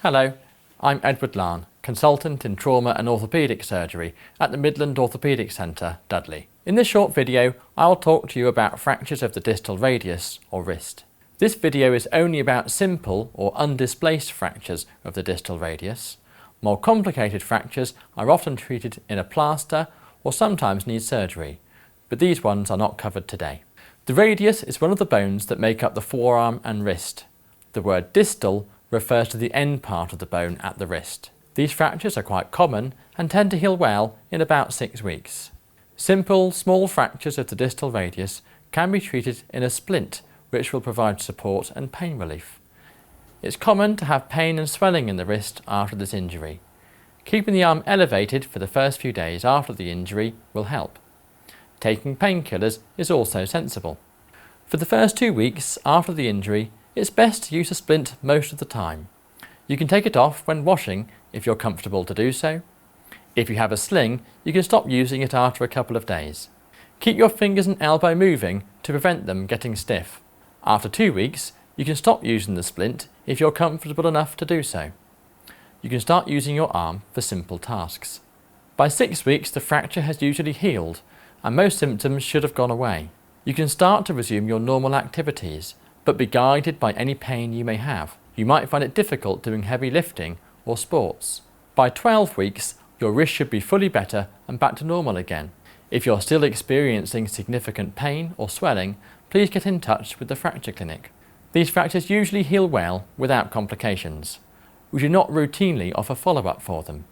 Hello, I'm Edward Larn, consultant in trauma and orthopaedic surgery at the Midlands Orthopaedic Centre, Dudley. In this short video, I'll talk to you about fractures of the distal radius or wrist. This video is only about simple or undisplaced fractures of the distal radius. More complicated fractures are often treated in a plaster or sometimes need surgery, but these ones are not covered today. The radius is one of the bones that make up the forearm and wrist. The word distal refers to the end part of the bone at the wrist. These fractures are quite common and tend to heal well in about 6 weeks. Simple, small fractures of the distal radius can be treated in a splint, which will provide support and pain relief. It's common to have pain and swelling in the wrist after this injury. Keeping the arm elevated for the first few days after the injury will help. Taking painkillers is also sensible. For the first 2 weeks after the injury, it's best to use a splint most of the time. You can take it off when washing if you're comfortable to do so. If you have a sling, you can stop using it after a couple of days. Keep your fingers and elbow moving to prevent them getting stiff. After 2 weeks, you can stop using the splint if you're comfortable enough to do so. You can start using your arm for simple tasks. By 6 weeks, the fracture has usually healed and most symptoms should have gone away. You can start to resume your normal activities, but be guided by any pain you may have. You might find it difficult doing heavy lifting or sports. By 12 weeks, your wrist should be fully better and back to normal again. If you're still experiencing significant pain or swelling, please get in touch with the fracture clinic. These fractures usually heal well without complications. We do not routinely offer follow-up for them.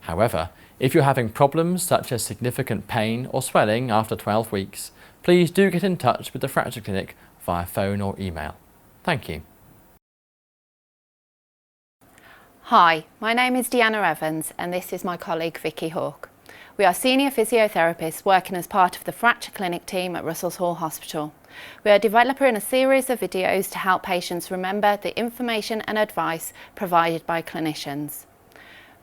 However, if you're having problems such as significant pain or swelling after 12 weeks, please do get in touch with the fracture clinic via phone or email. Thank you. Hi, my name is Deanna Evans and this is my colleague Vicky Hawke. We are senior physiotherapists working as part of the fracture clinic team at Russell's Hall Hospital. We are developing a series of videos to help patients remember the information and advice provided by clinicians.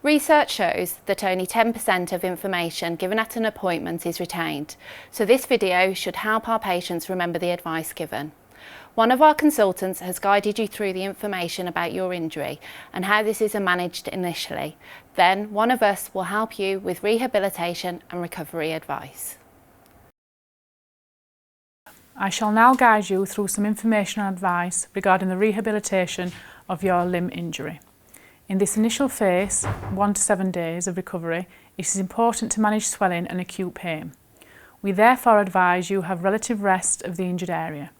Research shows that only 10% of information given at an appointment is retained, so this video should help our patients remember the advice given. One of our consultants has guided you through the information about your injury and how this is managed initially. Then one of us will help you with rehabilitation and recovery advice. I shall now guide you through some information and advice regarding the rehabilitation of your limb injury. In this initial phase, 1 to 7 days of recovery, it is important to manage swelling and acute pain. We therefore advise you have relative rest of the injured area.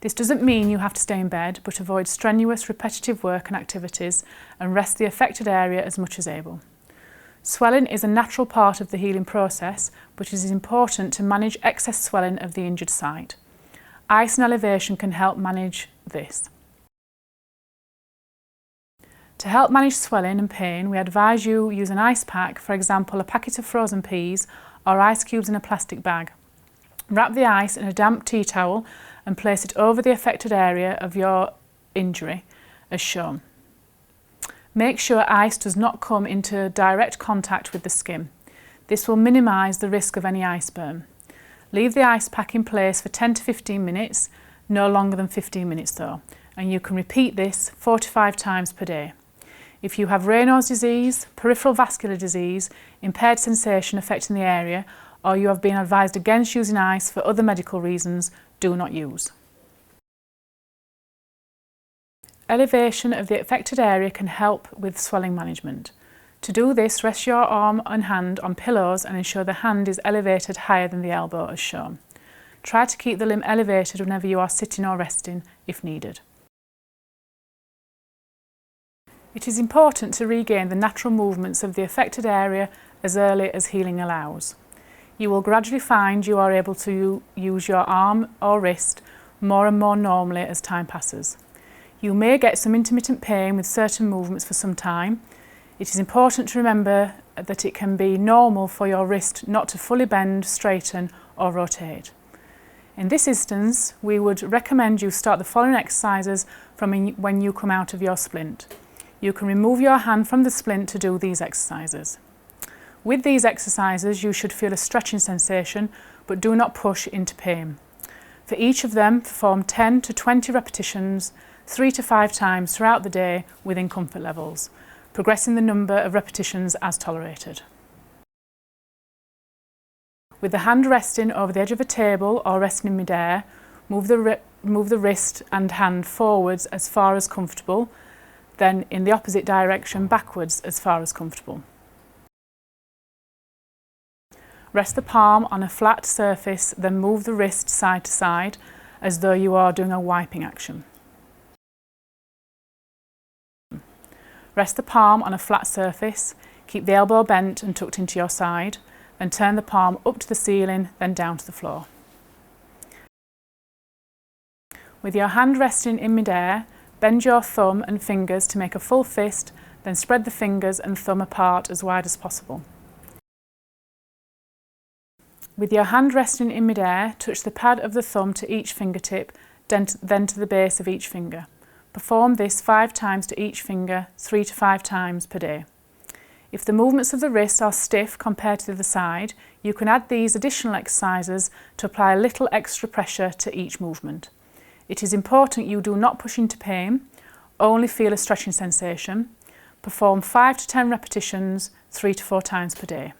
This doesn't mean you have to stay in bed, but avoid strenuous repetitive work and activities and rest the affected area as much as able. Swelling is a natural part of the healing process, but it is important to manage excess swelling of the injured site. Ice and elevation can help manage this. To help manage swelling and pain, we advise you use an ice pack, for example a packet of frozen peas or ice cubes in a plastic bag. Wrap the ice in a damp tea towel and place it over the affected area of your injury as shown. Make sure ice does not come into direct contact with the skin. This will minimise the risk of any ice burn. Leave the ice pack in place for 10 to 15 minutes, no longer than 15 minutes though, and you can repeat this 4 to 5 times per day. If you have Raynaud's disease, peripheral vascular disease, impaired sensation affecting the area, or you have been advised against using ice for other medical reasons, do not use. Elevation of the affected area can help with swelling management. To do this, rest your arm and hand on pillows and ensure the hand is elevated higher than the elbow as shown. Try to keep the limb elevated whenever you are sitting or resting if needed. It is important to regain the natural movements of the affected area as early as healing allows. You will gradually find you are able to use your arm or wrist more and more normally as time passes. You may get some intermittent pain with certain movements for some time. It is important to remember that it can be normal for your wrist not to fully bend, straighten or rotate. In this instance, we would recommend you start the following exercises from when you come out of your splint. You can remove your hand from the splint to do these exercises. With these exercises, you should feel a stretching sensation, but do not push into pain. For each of them, perform 10 to 20 repetitions 3 to 5 times throughout the day within comfort levels, progressing the number of repetitions as tolerated. With the hand resting over the edge of a table or resting in mid-air, move the wrist and hand forwards as far as comfortable, then in the opposite direction backwards as far as comfortable. Rest the palm on a flat surface, then move the wrist side to side as though you are doing a wiping action. Rest the palm on a flat surface, keep the elbow bent and tucked into your side, then turn the palm up to the ceiling, then down to the floor. With your hand resting in mid-air, bend your thumb and fingers to make a full fist, then spread the fingers and thumb apart as wide as possible. With your hand resting in mid-air, touch the pad of the thumb to each fingertip, then to the base of each finger. Perform this 5 times to each finger, 3 to 5 times per day. If the movements of the wrist are stiff compared to the other side, you can add these additional exercises to apply a little extra pressure to each movement. It is important you do not push into pain, only feel a stretching sensation. Perform 5 to 10 repetitions, 3 to 4 times per day.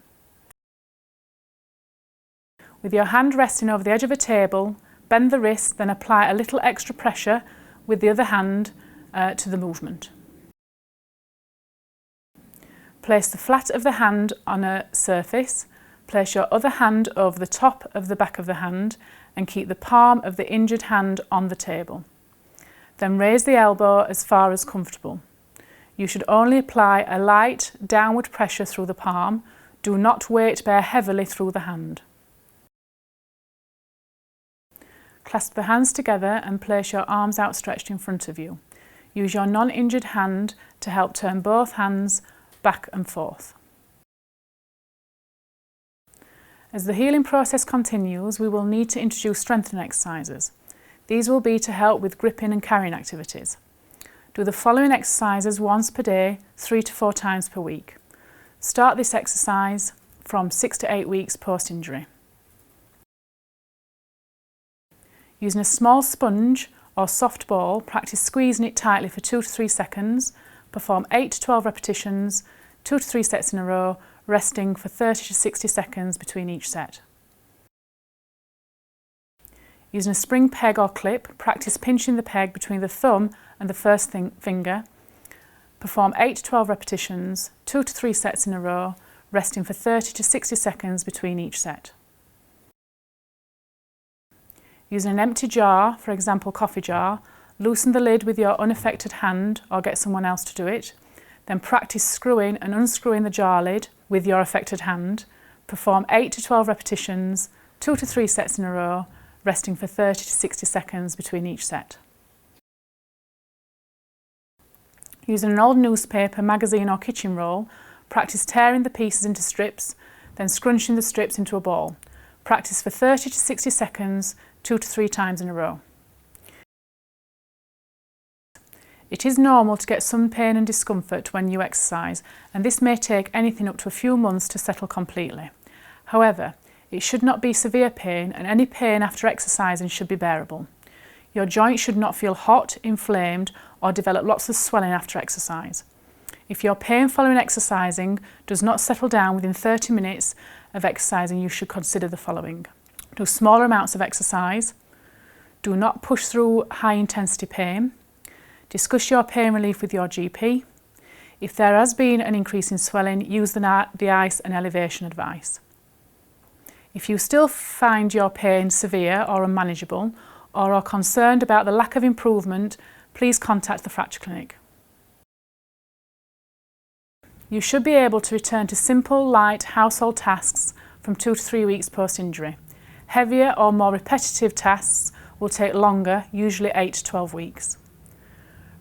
With your hand resting over the edge of a table, bend the wrist, then apply a little extra pressure with the other hand to the movement. Place the flat of the hand on a surface, place your other hand over the top of the back of the hand and keep the palm of the injured hand on the table. Then raise the elbow as far as comfortable. You should only apply a light downward pressure through the palm. Do not weight bear heavily through the hand. Clasp the hands together and place your arms outstretched in front of you. Use your non-injured hand to help turn both hands back and forth. As the healing process continues, we will need to introduce strengthening exercises. These will be to help with gripping and carrying activities. Do the following exercises once per day, 3 to 4 times per week. Start this exercise from 6 to 8 weeks post-injury. Using a small sponge or soft ball, practice squeezing it tightly for 2 to 3 seconds. Perform 8 to 12 repetitions, 2 to 3 sets in a row, resting for 30 to 60 seconds between each set. Using a spring peg or clip, practice pinching the peg between the thumb and the first finger. Perform 8 to 12 repetitions, 2 to 3 sets in a row, resting for 30 to 60 seconds between each set. Using an empty jar, for example coffee jar, loosen the lid with your unaffected hand or get someone else to do it. Then practice screwing and unscrewing the jar lid with your affected hand. Perform 8 to 12 repetitions, 2 to 3 sets in a row, resting for 30 to 60 seconds between each set. Using an old newspaper, magazine or kitchen roll, practice tearing the pieces into strips, then scrunching the strips into a ball. Practice for 30 to 60 seconds, 2 to 3 times in a row. It is normal to get some pain and discomfort when you exercise, and this may take anything up to a few months to settle completely. However, it should not be severe pain, and any pain after exercising should be bearable. Your joint should not feel hot, inflamed, or develop lots of swelling after exercise. If your pain following exercising does not settle down within 30 minutes of exercising, you should consider the following. Do smaller amounts of exercise. Do not push through high intensity pain. Discuss your pain relief with your GP. If there has been an increase in swelling, use the ice and elevation advice. If you still find your pain severe or unmanageable, or are concerned about the lack of improvement, please contact the fracture clinic. You should be able to return to simple, light household tasks from 2 to 3 weeks post-injury. Heavier or more repetitive tasks will take longer, usually 8 to 12 weeks.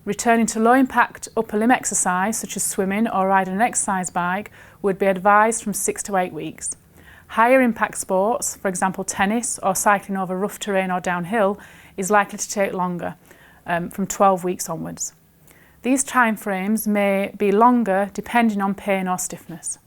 Returning to low-impact upper limb exercise, such as swimming or riding an exercise bike, would be advised from 6 to 8 weeks. Higher impact sports, for example tennis or cycling over rough terrain or downhill, is likely to take longer, from 12 weeks onwards. These timeframes may be longer depending on pain or stiffness.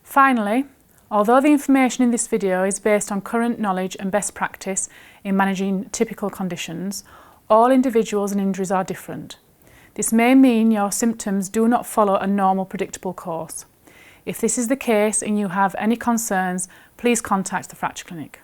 Finally, Although the information in this video is based on current knowledge and best practice in managing typical conditions, all individuals and injuries are different. This may mean your symptoms do not follow a normal predictable course. If this is the case and you have any concerns, please contact the Fracture Clinic.